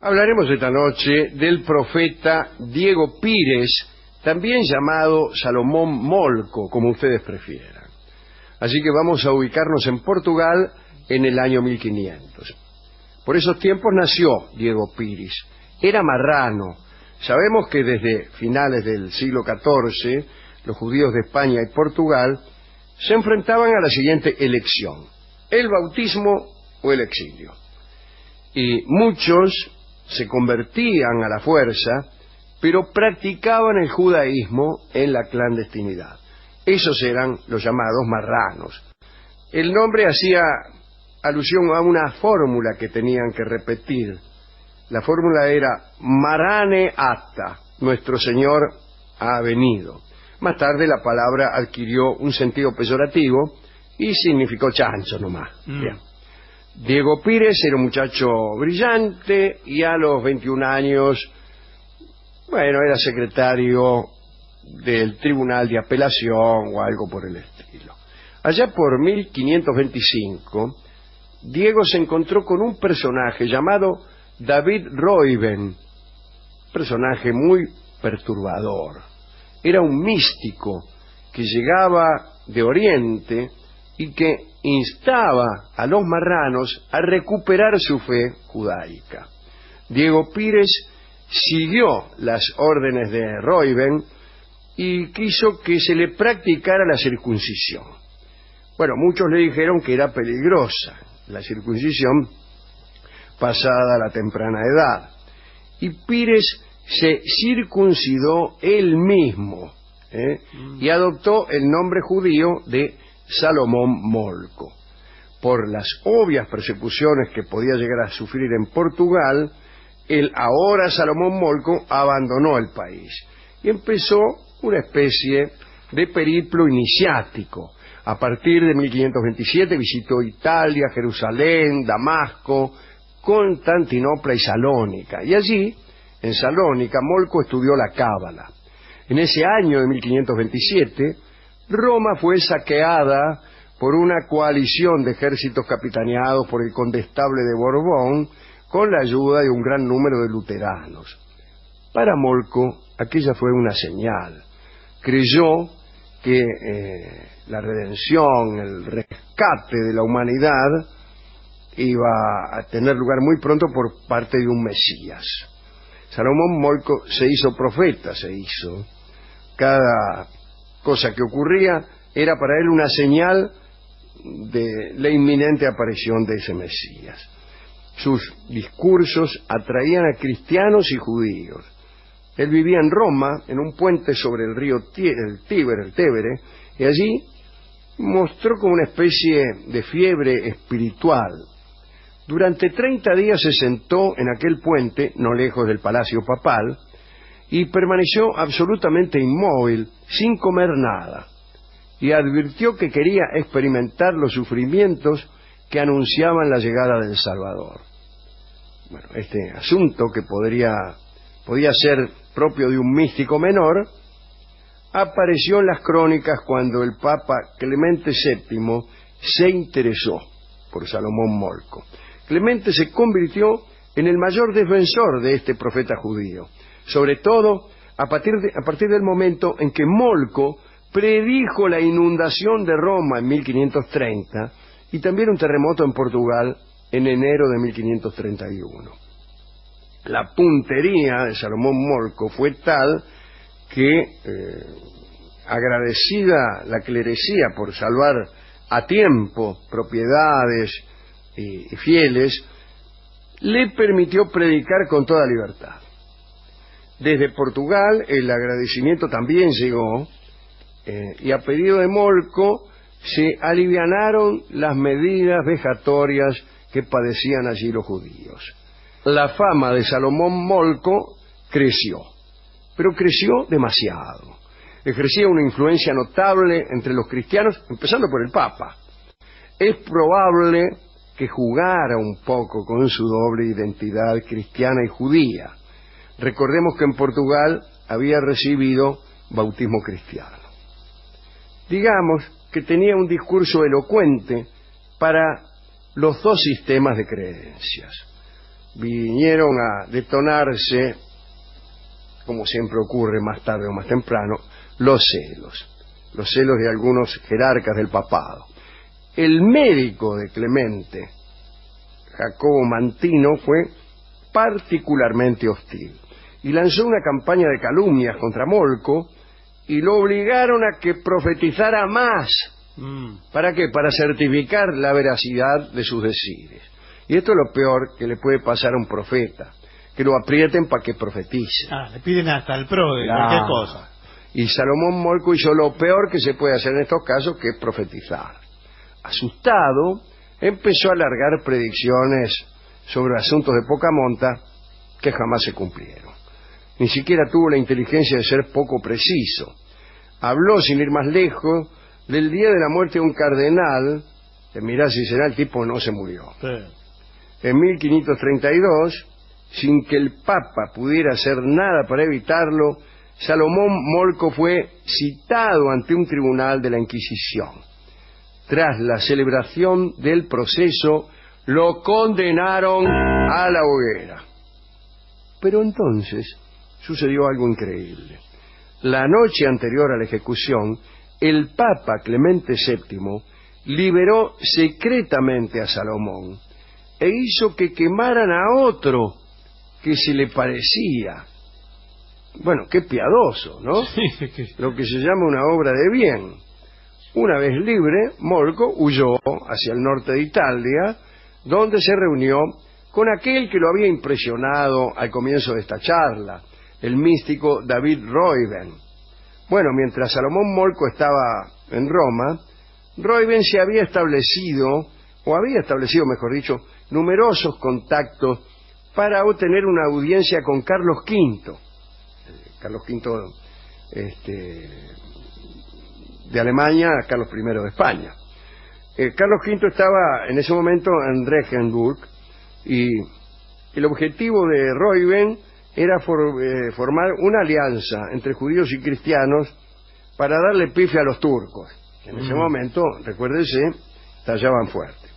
Hablaremos esta noche del profeta Diego Pires, también llamado Salomón Molco, como ustedes prefieran. Así que vamos a ubicarnos en Portugal en el año 1500. Por esos tiempos nació Diego Pires. Era marrano. Sabemos que desde finales del siglo XIV, los judíos de España y Portugal se enfrentaban a la siguiente elección: el bautismo o el exilio. Y muchos se convertían a la fuerza, pero practicaban el judaísmo en la clandestinidad. Esos eran los llamados marranos. El nombre hacía alusión a una fórmula que tenían que repetir. La fórmula era Marane Atta, nuestro Señor ha venido. Más tarde la palabra adquirió un sentido peyorativo y significó chancho nomás. Bien. Diego Pires era un muchacho brillante y a los 21 años, era secretario del Tribunal de Apelación o algo por el estilo. Allá por 1525, Diego se encontró con un personaje llamado David Ruyven, personaje muy perturbador. Era un místico que llegaba de Oriente y que instaba a los marranos a recuperar su fe judaica. Diego Pires siguió las órdenes de Ruyven y quiso que se le practicara la circuncisión. Muchos le dijeron que era peligrosa la circuncisión pasada la temprana edad, y Pires se circuncidó él mismo y adoptó el nombre judío de Salomón Molco. Por las obvias persecuciones que podía llegar a sufrir en Portugal, el ahora Salomón Molco abandonó el país y empezó una especie de periplo iniciático. A partir de 1527 visitó Italia, Jerusalén, Damasco, Constantinopla y Salónica. Y allí, en Salónica, Molco estudió la cábala. En ese año de 1527, Roma fue saqueada por una coalición de ejércitos capitaneados por el condestable de Borbón, con la ayuda de un gran número de luteranos. Para Molco, aquella fue una señal. Creyó que la redención, el rescate de la humanidad iba a tener lugar muy pronto por parte de un Mesías. Salomón Molco se hizo profeta, Cada cosa que ocurría era para él una señal de la inminente aparición de ese Mesías. Sus discursos atraían a cristianos y judíos. Él vivía en Roma, en un puente sobre el río el Tevere, y allí mostró como una especie de fiebre espiritual. Durante 30 días se sentó en aquel puente, no lejos del palacio papal, y permaneció absolutamente inmóvil, sin comer nada, y advirtió que quería experimentar los sufrimientos que anunciaban la llegada del Salvador. Este asunto, que podía ser propio de un místico menor, apareció en las crónicas cuando el Papa Clemente VII se interesó por Salomón Molco. Clemente se convirtió en el mayor defensor de este profeta judío, sobre todo a partir del momento en que Molco predijo la inundación de Roma en 1530 y también un terremoto en Portugal en enero de 1531. La puntería de Salomón Molco fue tal que, agradecida la clerecía por salvar a tiempo propiedades y fieles, le permitió predicar con toda libertad. Desde Portugal el agradecimiento también llegó, y a pedido de Molco se alivianaron las medidas vejatorias que padecían allí los judíos. La fama de Salomón Molco creció, pero creció demasiado. Ejercía una influencia notable entre los cristianos, empezando por el Papa. Es probable que jugara un poco con su doble identidad cristiana y judía. Recordemos que en Portugal había recibido bautismo cristiano. Digamos que tenía un discurso elocuente para los dos sistemas de creencias. vinieron a detonarse, como siempre ocurre más tarde o más temprano, los celos de algunos jerarcas del papado. El médico de Clemente, Jacobo Mantino, fue particularmente hostil y lanzó una campaña de calumnias contra Molco y lo obligaron a que profetizara más. ¿Para qué? Para certificar la veracidad de sus decires. Y esto es lo peor que le puede pasar a un profeta, que lo aprieten para que profetice. Le piden hasta el pro de cualquier cosa. Y Salomón Molco hizo lo peor que se puede hacer en estos casos, que es profetizar. Asustado, empezó a largar predicciones sobre asuntos de poca monta que jamás se cumplieron. Ni siquiera tuvo la inteligencia de ser poco preciso. Habló, sin ir más lejos, del día de la muerte de un cardenal, que mirá si será, el tipo no se murió. Sí. En 1532, sin que el Papa pudiera hacer nada para evitarlo, Salomón Molco fue citado ante un tribunal de la Inquisición. Tras la celebración del proceso, lo condenaron a la hoguera. Pero entonces sucedió algo increíble. La noche anterior a la ejecución, el Papa Clemente VII liberó secretamente a Salomón e hizo que quemaran a otro que se le parecía. Bueno, qué piadoso, ¿no? Sí. Lo que se llama una obra de bien. Una vez libre, Molco huyó hacia el norte de Italia, donde se reunió con aquel que lo había impresionado al comienzo de esta charla, el místico David Roiben. Bueno, mientras Salomón Molco estaba en Roma, Roiben se había establecido, mejor dicho, numerosos contactos para obtener una audiencia con Carlos V. Carlos V de Alemania, Carlos I de España. Carlos V estaba en ese momento en Regensburg y el objetivo de Roiben era formar una alianza entre judíos y cristianos para darle pife a los turcos, que en ese momento, recuérdese, tallaban fuerte.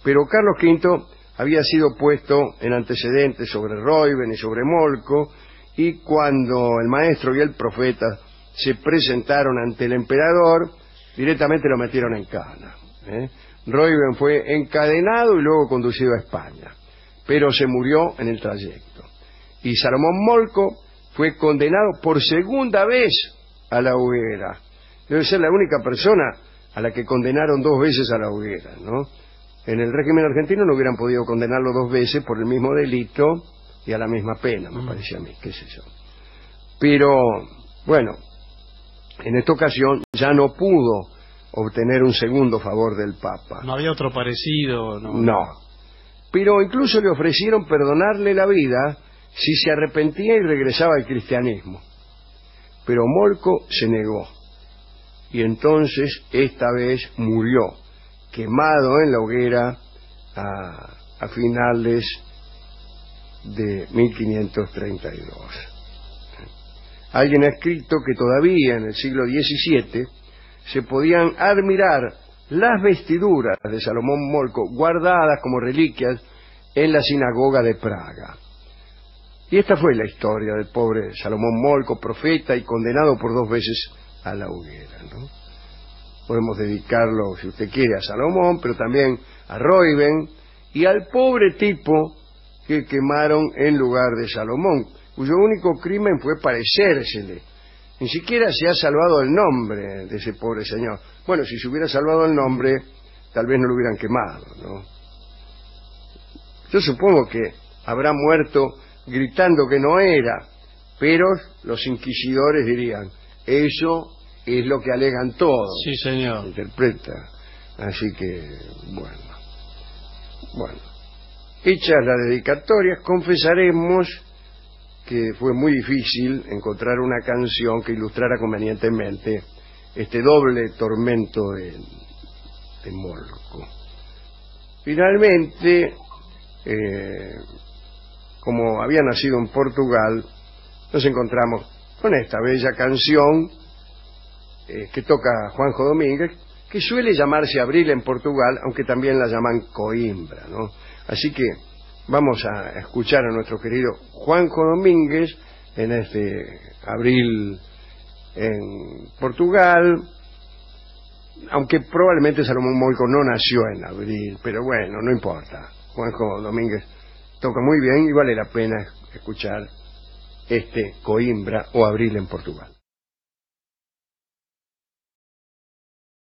Pero Carlos V había sido puesto en antecedentes sobre Roiben y sobre Molco, y cuando el maestro y el profeta se presentaron ante el emperador, directamente lo metieron en cana. Roiben fue encadenado y luego conducido a España, pero se murió en el trayecto. Y Salomón Molco fue condenado por segunda vez a la hoguera. Debe ser la única persona a la que condenaron dos veces a la hoguera, ¿no? En el régimen argentino no hubieran podido condenarlo dos veces por el mismo delito y a la misma pena, me parece a mí, qué sé yo. Pero, bueno, en esta ocasión ya no pudo obtener un segundo favor del Papa. No había otro parecido, ¿no? No. Pero incluso le ofrecieron perdonarle la vida si se arrepentía y regresaba al cristianismo. Pero Molco se negó. Y entonces, esta vez, murió, quemado en la hoguera a finales de 1532. Alguien ha escrito que todavía en el siglo XVII se podían admirar las vestiduras de Salomón Molco guardadas como reliquias en la sinagoga de Praga. Y esta fue la historia del pobre Salomón Molco, profeta y condenado por dos veces a la hoguera, ¿no? Podemos dedicarlo, si usted quiere, a Salomón, pero también a Roiben y al pobre tipo que quemaron en lugar de Salomón, cuyo único crimen fue parecérsele. Ni siquiera se ha salvado el nombre de ese pobre señor. Bueno, si se hubiera salvado el nombre, tal vez no lo hubieran quemado, ¿no? Yo supongo que habrá muerto gritando que no era, pero los inquisidores dirían, eso es lo que alegan todos. Sí, señor. Interpreta. Así que, bueno. Hechas las dedicatorias, confesaremos que fue muy difícil encontrar una canción que ilustrara convenientemente este doble tormento de Molco. Finalmente, como había nacido en Portugal, nos encontramos con esta bella canción que toca Juanjo Domínguez, que suele llamarse Abril en Portugal, aunque también la llaman Coimbra, ¿no? Así que vamos a escuchar a nuestro querido Juanjo Domínguez en este Abril en Portugal, aunque probablemente Salomón Molco no nació en abril, pero bueno, no importa. Juanjo Domínguez toca muy bien y vale la pena escuchar este Coimbra o Abril en Portugal.